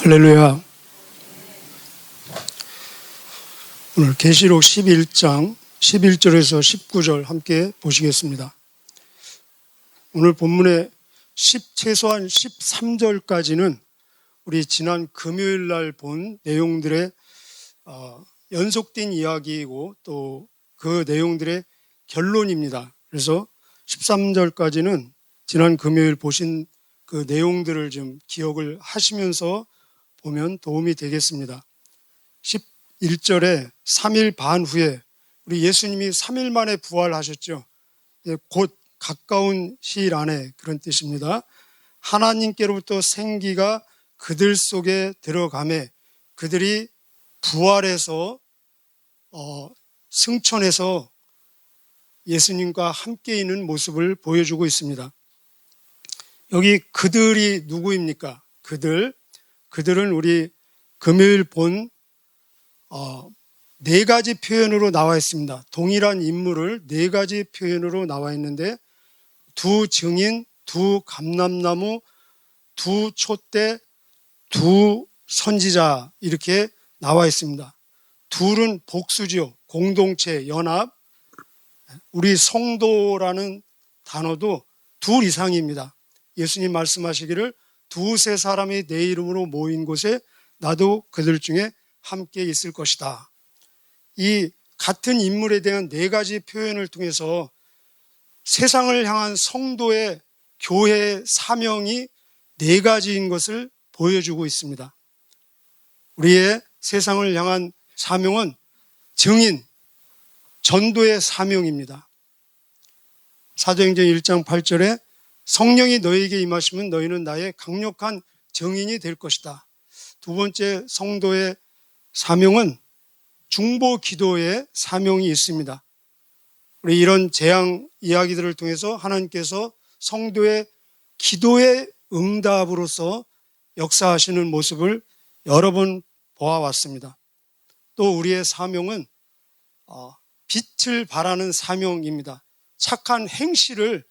할렐루야. 오늘 계시록 11장 11절에서 19절 함께 보시겠습니다. 오늘 본문의 최소한 13절까지는 우리 지난 금요일 날 본 내용들의 연속된 이야기이고 또 그 내용들의 결론입니다. 그래서 13절까지는 지난 금요일 보신 그 내용들을 좀 기억을 하시면서 보면 도움이 되겠습니다. 11절에 3일 반 후에 우리 예수님이 3일 만에 부활하셨죠. 곧 가까운 시일 안에 그런 뜻입니다. 하나님께로부터 생기가 그들 속에 들어가매 그들이 부활해서 승천해서 예수님과 함께 있는 모습을 보여주고 있습니다. 여기 그들이 누구입니까? 그들은 우리 금요일 본 네 가지 표현으로 나와 있습니다. 동일한 인물을 네 가지 표현으로 나와 있는데 두 증인, 두 감람나무, 두 촛대, 두 선지자 이렇게 나와 있습니다. 둘은 복수죠. 공동체, 연합. 우리 성도라는 단어도 둘 이상입니다. 예수님 말씀하시기를 두세 사람이 내 이름으로 모인 곳에 나도 그들 중에 함께 있을 것이다. 이 같은 인물에 대한 네 가지 표현을 통해서 세상을 향한 성도의 교회의 사명이 네 가지인 것을 보여주고 있습니다. 우리의 세상을 향한 사명은 증인, 전도의 사명입니다. 사도행전 1장 8절에 성령이 너희에게 임하시면 너희는 나의 강력한 증인이 될 것이다. 두 번째 성도의 사명은 중보 기도의 사명이 있습니다. 우리 이런 재앙 이야기들을 통해서 하나님께서 성도의 기도의 응답으로서 역사하시는 모습을 여러 번 보아왔습니다. 또 우리의 사명은 빛을 발하는 사명입니다. 착한 행실을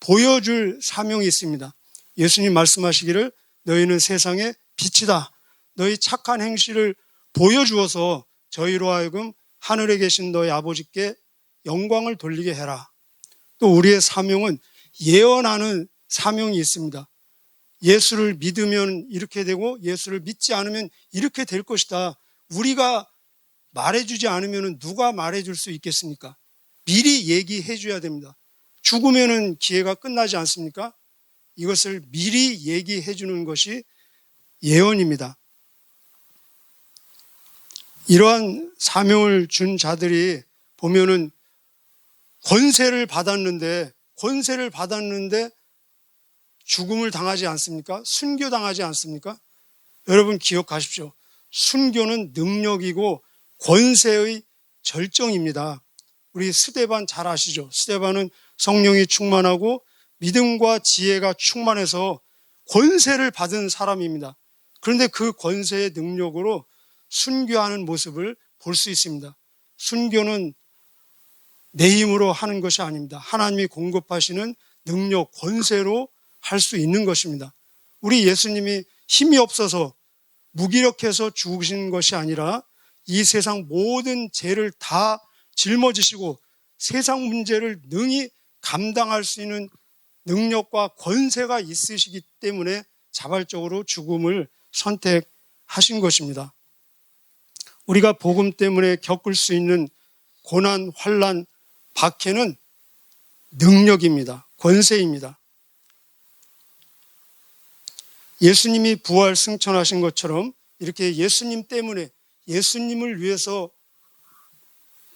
보여줄 사명이 있습니다. 예수님 말씀하시기를 너희는 세상의 빛이다. 너희 착한 행실을 보여주어서 저희로 하여금 하늘에 계신 너희 아버지께 영광을 돌리게 해라. 또 우리의 사명은 예언하는 사명이 있습니다. 예수를 믿으면 이렇게 되고 예수를 믿지 않으면 이렇게 될 것이다. 우리가 말해주지 않으면 누가 말해줄 수 있겠습니까? 미리 얘기해 줘야 됩니다. 죽으면 기회가 끝나지 않습니까? 이것을 미리 얘기해 주는 것이 예언입니다. 이러한 사명을 준 자들이 보면은 권세를 받았는데 죽음을 당하지 않습니까? 순교당하지 않습니까? 여러분 기억하십시오. 순교는 능력이고 권세의 절정입니다. 우리 스데반 잘 아시죠? 스데반은 성령이 충만하고 믿음과 지혜가 충만해서 권세를 받은 사람입니다. 그런데 그 권세의 능력으로 순교하는 모습을 볼 수 있습니다. 순교는 내 힘으로 하는 것이 아닙니다. 하나님이 공급하시는 능력, 권세로 할 수 있는 것입니다. 우리 예수님이 힘이 없어서 무기력해서 죽으신 것이 아니라 이 세상 모든 죄를 다 짊어지시고 세상 문제를 능히 감당할 수 있는 능력과 권세가 있으시기 때문에 자발적으로 죽음을 선택하신 것입니다. 우리가 복음 때문에 겪을 수 있는 고난, 환난, 박해는 능력입니다. 권세입니다. 예수님이 부활 승천하신 것처럼 이렇게 예수님 때문에 예수님을 위해서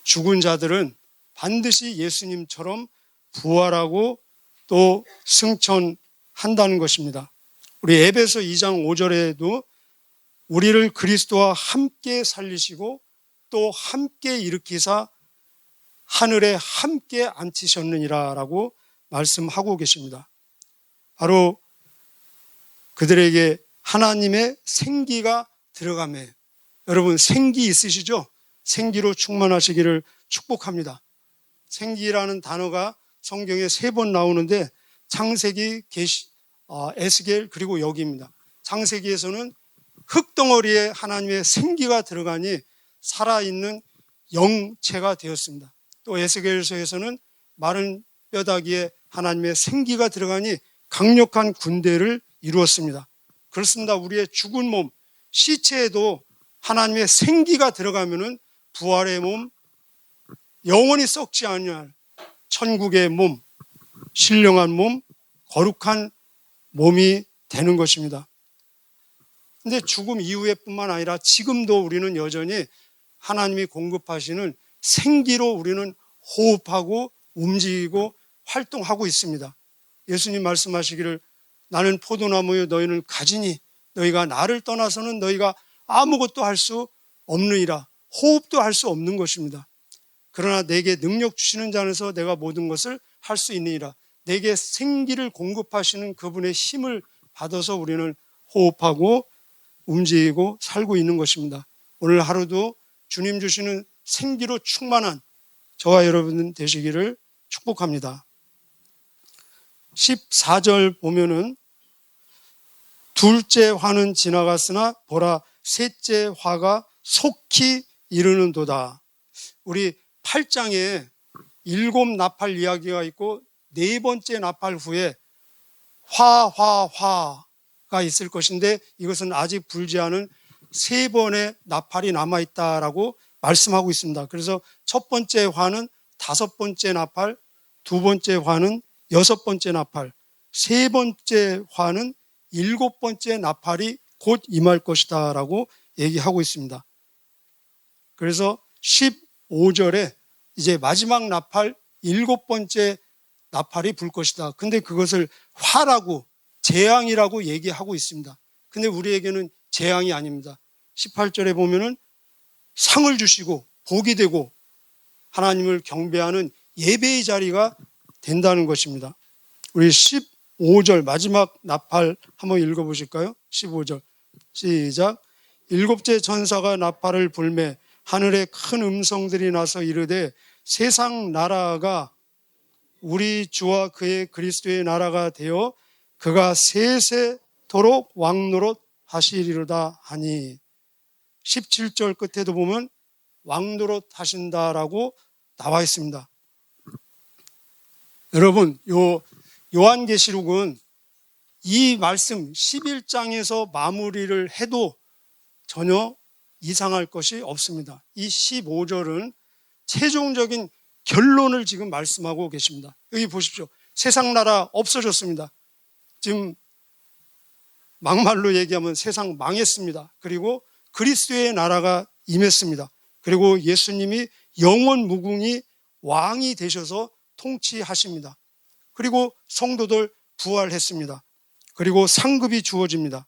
죽은 자들은 반드시 예수님처럼 부활하고 또 승천한다는 것입니다. 우리 에베소 2장 5절에도 우리를 그리스도와 함께 살리시고 또 함께 일으키사 하늘에 함께 앉히셨느니라 라고 말씀하고 계십니다. 바로 그들에게 하나님의 생기가 들어가매 여러분 생기 있으시죠? 생기로 충만하시기를 축복합니다. 생기라는 단어가 성경에 3번 나오는데 창세기, 에스겔 그리고 여기입니다. 창세기에서는 흙덩어리에 하나님의 생기가 들어가니 살아있는 영체가 되었습니다. 또 에스겔서에서는 마른 뼈다귀에 하나님의 생기가 들어가니 강력한 군대를 이루었습니다. 그렇습니다. 우리의 죽은 몸, 시체에도 하나님의 생기가 들어가면은 부활의 몸, 영원히 썩지 않을 천국의 몸, 신령한 몸, 거룩한 몸이 되는 것입니다. 근데 죽음 이후에 뿐만 아니라 지금도 우리는 여전히 하나님이 공급하시는 생기로 우리는 호흡하고 움직이고 활동하고 있습니다. 예수님 말씀하시기를 나는 포도나무여 너희는 가지니 너희가 나를 떠나서는 너희가 아무것도 할 수 없느니라. 호흡도 할 수 없는 것입니다. 그러나 내게 능력 주시는 자 안에서 내가 모든 것을 할 수 있느니라. 내게 생기를 공급하시는 그분의 힘을 받아서 우리는 호흡하고 움직이고 살고 있는 것입니다. 오늘 하루도 주님 주시는 생기로 충만한 저와 여러분 되시기를 축복합니다. 14절 보면은 둘째 화는 지나갔으나 보라 셋째 화가 속히 이르는도다. 우리 8장에 7 나팔 이야기가 있고 네 번째 나팔 후에 화가 있을 것인데 이것은 아직 불지 않은 3번의 나팔이 남아있다라고 말씀하고 있습니다. 그래서 첫 번째 화는 5번째 나팔, 두 번째 화는 6번째 나팔, 세 번째 화는 7번째 나팔이 곧 임할 것이다 라고 얘기하고 있습니다. 그래서 15절에 이제 마지막 나팔 7번째 나팔이 불 것이다. 근데 그것을 화라고 재앙이라고 얘기하고 있습니다. 근데 우리에게는 재앙이 아닙니다. 18절에 보면은 상을 주시고 복이 되고 하나님을 경배하는 예배의 자리가 된다는 것입니다. 우리 15절 마지막 나팔 한번 읽어보실까요? 15절 시작. 일곱째 전사가 나팔을 불매 하늘에 큰 음성들이 나서 이르되 세상 나라가 우리 주와 그의 그리스도의 나라가 되어 그가 세세토록 왕노릇 하시리로다 하니 17절 끝에도 보면 왕노릇 하신다라고 나와 있습니다. 여러분, 요한계시록은 이 말씀 11장에서 마무리를 해도 전혀 이상할 것이 없습니다. 이 15절은 최종적인 결론을 지금 말씀하고 계십니다. 여기 보십시오. 세상 나라 없어졌습니다. 지금 막말로 얘기하면 세상 망했습니다. 그리고 그리스도의 나라가 임했습니다. 그리고 예수님이 영원 무궁히 왕이 되셔서 통치하십니다. 그리고 성도들 부활했습니다. 그리고 상급이 주어집니다.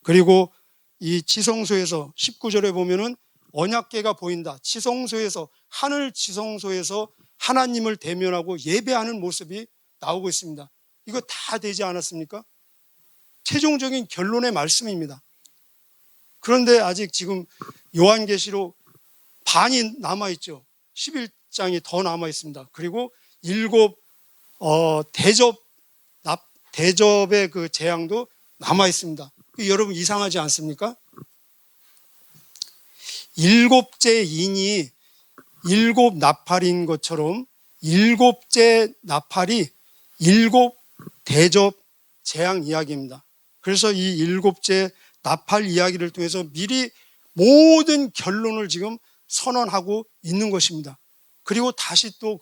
그리고 이 지성소에서 19절에 보면은 언약궤가 보인다. 지성소에서 하늘 지성소에서 하나님을 대면하고 예배하는 모습이 나오고 있습니다. 이거 다 되지 않았습니까? 최종적인 결론의 말씀입니다. 그런데 아직 지금 요한계시록 반이 남아있죠. 11장이 더 남아있습니다. 그리고 7 대접의 그 재앙도 남아있습니다. 여러분 이상하지 않습니까? 7째 인이 7 나팔인 것처럼 7째 나팔이 7 대접 재앙 이야기입니다. 그래서 이 7째 나팔 이야기를 통해서 미리 모든 결론을 지금 선언하고 있는 것입니다. 그리고 다시 또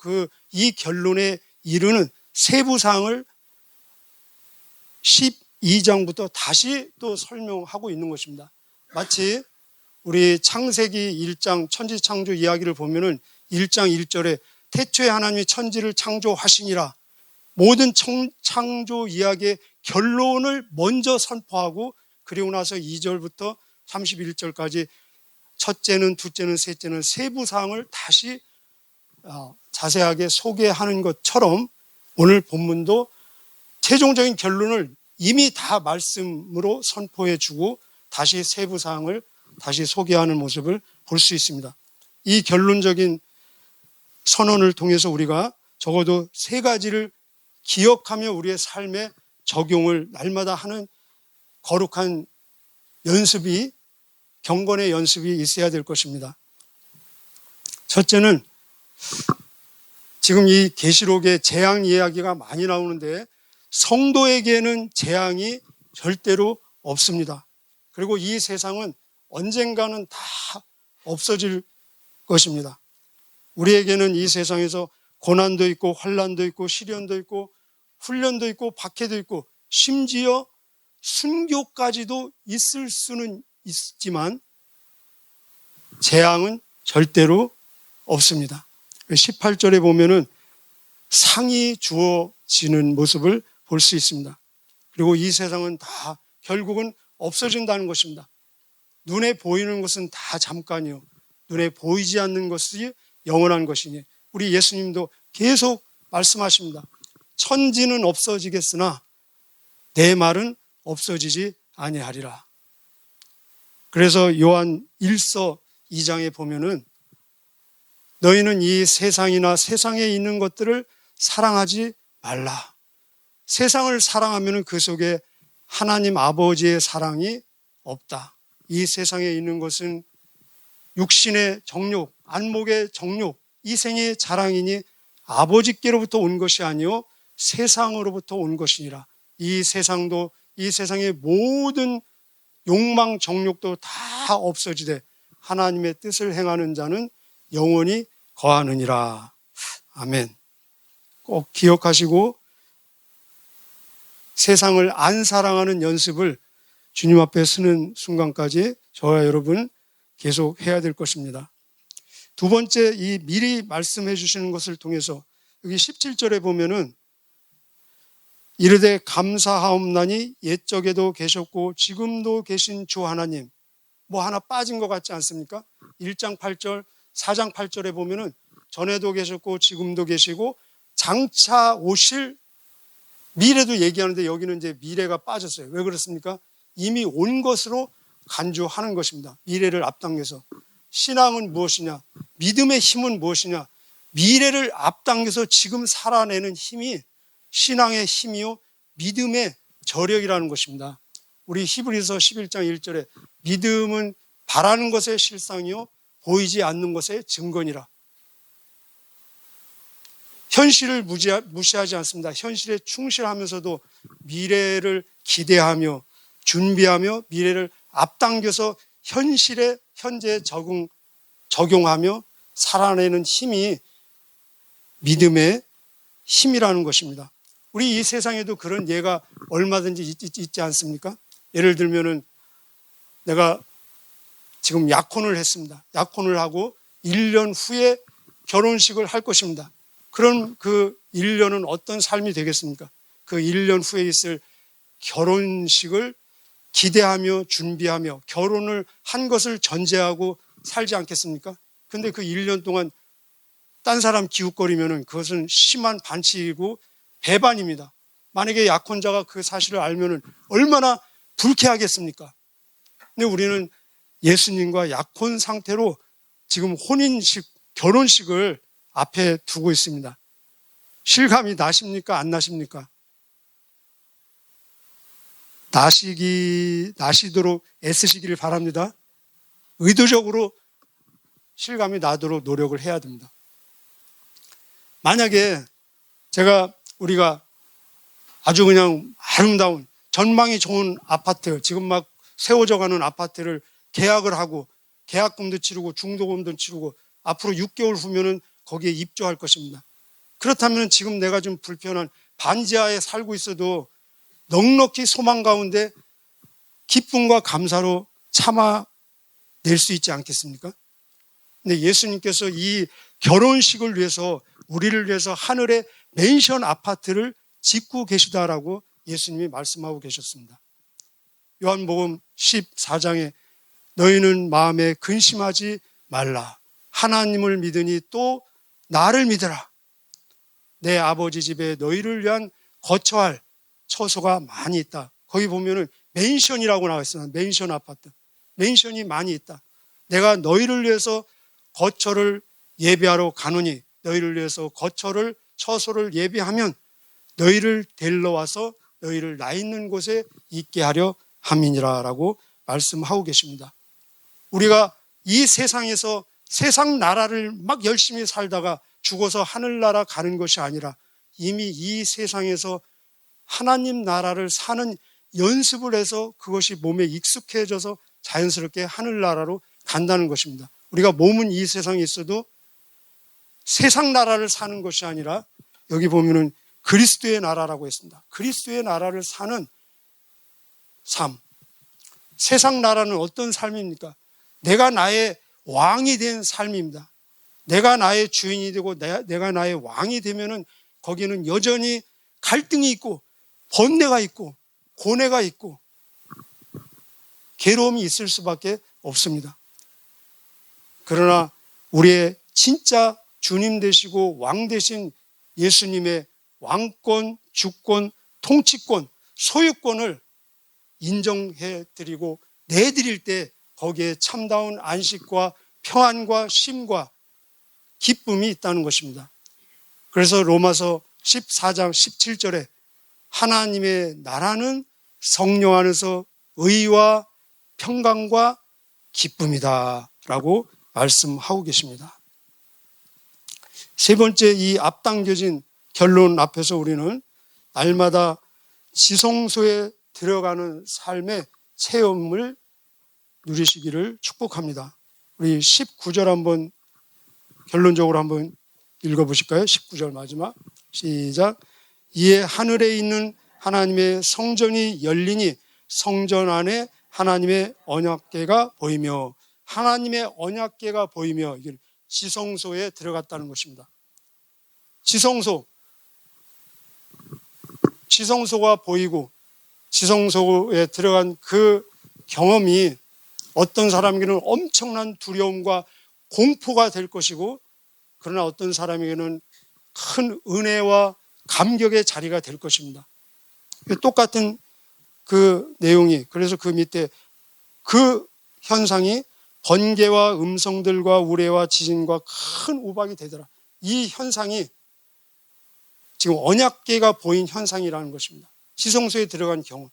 이 결론에 이르는 세부사항을 12장부터 다시 또 설명하고 있는 것입니다. 마치 우리 창세기 1장 천지창조 이야기를 보면은 1장 1절에 태초에 하나님이 천지를 창조하시니라 모든 창조 이야기의 결론을 먼저 선포하고 그리고 나서 2절부터 31절까지 첫째는 둘째는 셋째는 세부사항을 다시 자세하게 소개하는 것처럼 오늘 본문도 최종적인 결론을 이미 다 말씀으로 선포해 주고 다시 세부사항을 다시 소개하는 모습을 볼 수 있습니다. 이 결론적인 선언을 통해서 우리가 적어도 3가지를 기억하며 우리의 삶에 적용을 날마다 하는 거룩한 경건의 연습이 있어야 될 것입니다. 첫째는 지금 이 계시록에 재앙 이야기가 많이 나오는데 성도에게는 재앙이 절대로 없습니다. 그리고 이 세상은 언젠가는 다 없어질 것입니다. 우리에게는 이 세상에서 고난도 있고 환난도 있고 시련도 있고 훈련도 있고 박해도 있고 심지어 순교까지도 있을 수는 있지만 재앙은 절대로 없습니다. 18절에 보면은 상이 주어지는 모습을 볼 수 있습니다. 그리고 이 세상은 다 결국은 없어진다는 것입니다. 눈에 보이는 것은 다 잠깐이요. 눈에 보이지 않는 것이 영원한 것이니 우리 예수님도 계속 말씀하십니다. 천지는 없어지겠으나 내 말은 없어지지 아니하리라. 그래서 요한 1서 2장에 보면은 너희는 이 세상이나 세상에 있는 것들을 사랑하지 말라. 세상을 사랑하면 그 속에 하나님 아버지의 사랑이 없다. 이 세상에 있는 것은 육신의 정욕, 안목의 정욕, 이생의 자랑이니 아버지께로부터 온 것이 아니요 세상으로부터 온 것이니라. 이 세상도 이 세상의 모든 욕망, 정욕도 다 없어지되 하나님의 뜻을 행하는 자는 영원히 거하느니라. 아멘. 꼭 기억하시고 세상을 안 사랑하는 연습을 주님 앞에 서는 순간까지 저와 여러분 계속 해야 될 것입니다. 두 번째, 이 미리 말씀해 주시는 것을 통해서 여기 17절에 보면은 이르되 감사하옵나니 옛적에도 계셨고 지금도 계신 주 하나님, 뭐 하나 빠진 것 같지 않습니까? 1장 8절, 4장 8절에 보면은 전에도 계셨고 지금도 계시고 장차 오실 미래도 얘기하는데 여기는 이제 미래가 빠졌어요. 왜 그렇습니까? 이미 온 것으로 간주하는 것입니다. 미래를 앞당겨서. 신앙은 무엇이냐? 믿음의 힘은 무엇이냐? 미래를 앞당겨서 지금 살아내는 힘이 신앙의 힘이요 믿음의 저력이라는 것입니다. 우리 히브리서 11장 1절에 믿음은 바라는 것의 실상이요 보이지 않는 것의 증거니라. 현실을 무시하지 않습니다. 현실에 충실하면서도 미래를 기대하며 준비하며 미래를 앞당겨서 현재에 적용하며 살아내는 힘이 믿음의 힘이라는 것입니다. 우리 이 세상에도 그런 예가 얼마든지 있지 않습니까? 예를 들면은 내가 지금 약혼을 했습니다. 약혼을 하고 1년 후에 결혼식을 할 것입니다. 그럼 그 1년은 어떤 삶이 되겠습니까? 그 1년 후에 있을 결혼식을 기대하며 준비하며 결혼을 한 것을 전제하고 살지 않겠습니까? 근데 그 1년 동안 딴 사람 기웃거리면은 그것은 심한 반칙이고 배반입니다. 만약에 약혼자가 그 사실을 알면은 얼마나 불쾌하겠습니까? 근데 우리는 예수님과 약혼 상태로 지금 결혼식을 앞에 두고 있습니다. 실감이 나십니까? 안 나십니까? 나시도록 애쓰시기를 바랍니다. 의도적으로 실감이 나도록 노력을 해야 됩니다. 만약에 우리가 아주 그냥 아름다운 전망이 좋은 아파트, 지금 막 세워져 가는 아파트를 계약을 하고 계약금도 치르고 중도금도 치르고 앞으로 6개월 후면은 거기에 입주할 것입니다. 그렇다면 지금 내가 좀 불편한 반지하에 살고 있어도 넉넉히 소망 가운데 기쁨과 감사로 참아낼 수 있지 않겠습니까? 근데 예수님께서 이 결혼식을 위해서 우리를 위해서 하늘의 맨션 아파트를 짓고 계시다라고 예수님이 말씀하고 계셨습니다. 요한복음 14장에 너희는 마음에 근심하지 말라. 하나님을 믿으니 또 나를 믿으라. 내 아버지 집에 너희를 위한 거처할 처소가 많이 있다. 거기 보면은 맨션이라고 나와 있어요. 맨션 아파트. 맨션이 많이 있다. 내가 너희를 위해서 거처를 예비하러 가노니 너희를 위해서 처소를 예비하면 너희를 데리러 와서 너희를 나 있는 곳에 있게 하려 함이니라 라고 말씀하고 계십니다. 우리가 이 세상에서 세상 나라를 막 열심히 살다가 죽어서 하늘나라 가는 것이 아니라 이미 이 세상에서 하나님 나라를 사는 연습을 해서 그것이 몸에 익숙해져서 자연스럽게 하늘나라로 간다는 것입니다. 우리가 몸은 이 세상에 있어도 세상 나라를 사는 것이 아니라 여기 보면은 그리스도의 나라라고 했습니다. 그리스도의 나라를 사는 삶. 세상 나라는 어떤 삶입니까? 내가 나의 왕이 된 삶입니다. 내가 나의 주인이 되고 내가 나의 왕이 되면은 거기는 여전히 갈등이 있고 번뇌가 있고 고뇌가 있고 괴로움이 있을 수밖에 없습니다. 그러나 우리의 진짜 주님 되시고 왕 되신 예수님의 왕권, 주권, 통치권, 소유권을 인정해 드리고 내드릴 때 거기에 참다운 안식과 평안과 쉼과 기쁨이 있다는 것입니다. 그래서 로마서 14장 17절에 하나님의 나라는 성령 안에서 의와 평강과 기쁨이다 라고 말씀하고 계십니다. 세 번째, 이 앞당겨진 결론 앞에서 우리는 날마다 지성소에 들어가는 삶의 체험을 누리시기를 축복합니다. 우리 19절 한번 결론적으로 한번 읽어보실까요? 19절 마지막 시작. 이에 하늘에 있는 하나님의 성전이 열리니 성전 안에 하나님의 언약궤가 보이며, 하나님의 언약궤가 보이며, 지성소에 들어갔다는 것입니다. 지성소가 보이고 지성소에 들어간 그 경험이 어떤 사람에게는 엄청난 두려움과 공포가 될 것이고, 그러나 어떤 사람에게는 큰 은혜와 감격의 자리가 될 것입니다. 똑같은 그 내용이, 그래서 그 밑에 그 현상이 번개와 음성들과 우레와 지진과 큰 우박이 되더라. 이 현상이 지금 언약궤가 보인 현상이라는 것입니다. 지성소에 들어간 경우,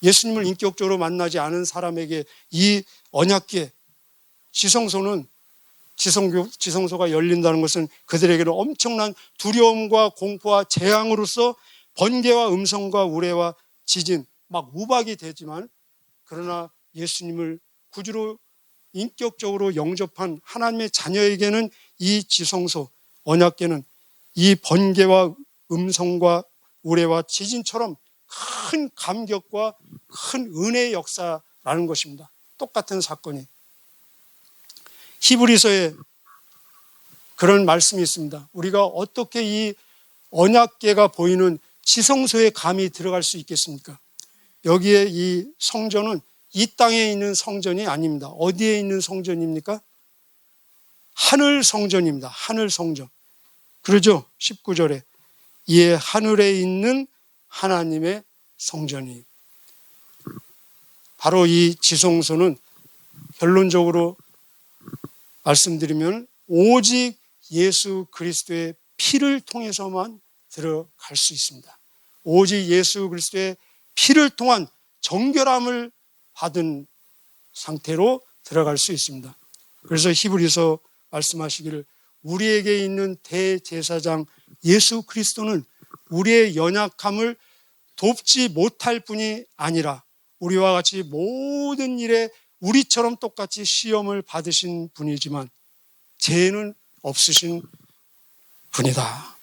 예수님을 인격적으로 만나지 않은 사람에게 이 언약궤, 지성소가 열린다는 것은 그들에게는 엄청난 두려움과 공포와 재앙으로서 번개와 음성과 우레와 지진, 막 우박이 되지만, 그러나 예수님을 구주로 인격적으로 영접한 하나님의 자녀에게는 이 지성소, 언약궤는 이 번개와 음성과 우레와 지진처럼 큰 감격과 큰 은혜의 역사라는 것입니다. 똑같은 사건이. 히브리서에 그런 말씀이 있습니다. 우리가 어떻게 이 언약궤가 보이는 지성소에 감히 들어갈 수 있겠습니까? 여기에 이 성전은 이 땅에 있는 성전이 아닙니다. 어디에 있는 성전입니까? 하늘 성전입니다. 하늘 성전. 그러죠? 19절에 이에 하늘에 있는 하나님의 성전이. 바로 이 지성소는 결론적으로 말씀드리면 오직 예수 그리스도의 피를 통해서만 들어갈 수 있습니다. 오직 예수 그리스도의 피를 통한 정결함을 받은 상태로 들어갈 수 있습니다. 그래서 히브리서 말씀하시기를 우리에게 있는 대제사장 예수 그리스도는 우리의 연약함을 돕지 못할 뿐이 아니라 우리와 같이 모든 일에 우리처럼 똑같이 시험을 받으신 분이지만 죄는 없으신 분이다.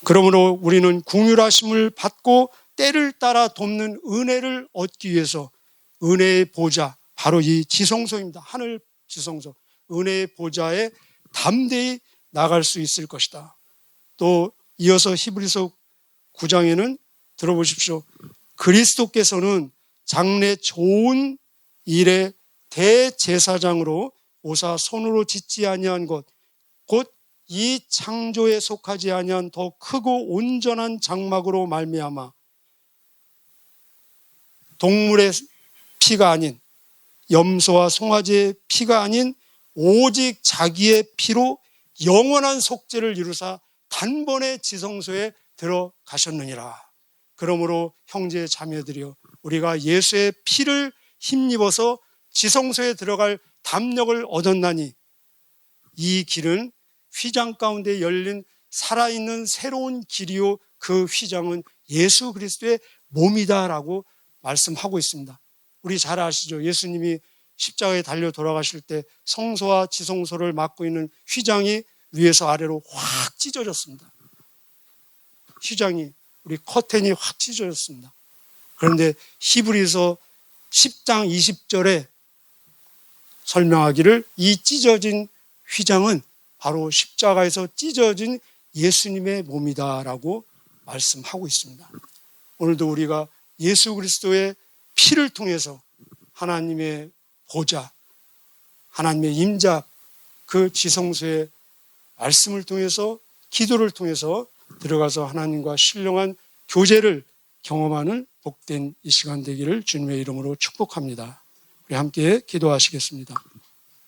그러므로 우리는 긍휼하심을 받고 때를 따라 돕는 은혜를 얻기 위해서 은혜의 보좌, 바로 이 지성소입니다. 하늘 지성소, 은혜의 보좌에 담대히 나갈 수 있을 것이다. 또 이어서 히브리서 9장에는 들어보십시오. 그리스도께서는 장래 좋은 일의 대제사장으로 오사 손으로 짓지 아니한 것, 곧 이 창조에 속하지 아니한 더 크고 온전한 장막으로 말미암아 동물의 피가 아닌, 염소와 송아지의 피가 아닌 오직 자기의 피로 영원한 속죄를 이루사 단번에 지성소에 들어가셨느니라. 그러므로 형제 자매들이여 우리가 예수의 피를 힘입어서 지성소에 들어갈 담력을 얻었나니 이 길은 휘장 가운데 열린 살아있는 새로운 길이요 그 휘장은 예수 그리스도의 몸이다라고 말씀하고 있습니다. 우리 잘 아시죠? 예수님이 십자가에 달려 돌아가실 때 성소와 지성소를 막고 있는 휘장이 위에서 아래로 확 찢어졌습니다. 휘장이, 우리 커튼이 확 찢어졌습니다. 그런데 히브리서 10장 20절에 설명하기를 이 찢어진 휘장은 바로 십자가에서 찢어진 예수님의 몸이다라고 말씀하고 있습니다. 오늘도 우리가 예수 그리스도의 피를 통해서 하나님의 보좌, 하나님의 임자, 그 지성소의 말씀을 통해서, 기도를 통해서 들어가서 하나님과 신령한 교제를 경험하는 복된 이 시간 되기를 주님의 이름으로 축복합니다. 우리 함께 기도하시겠습니다.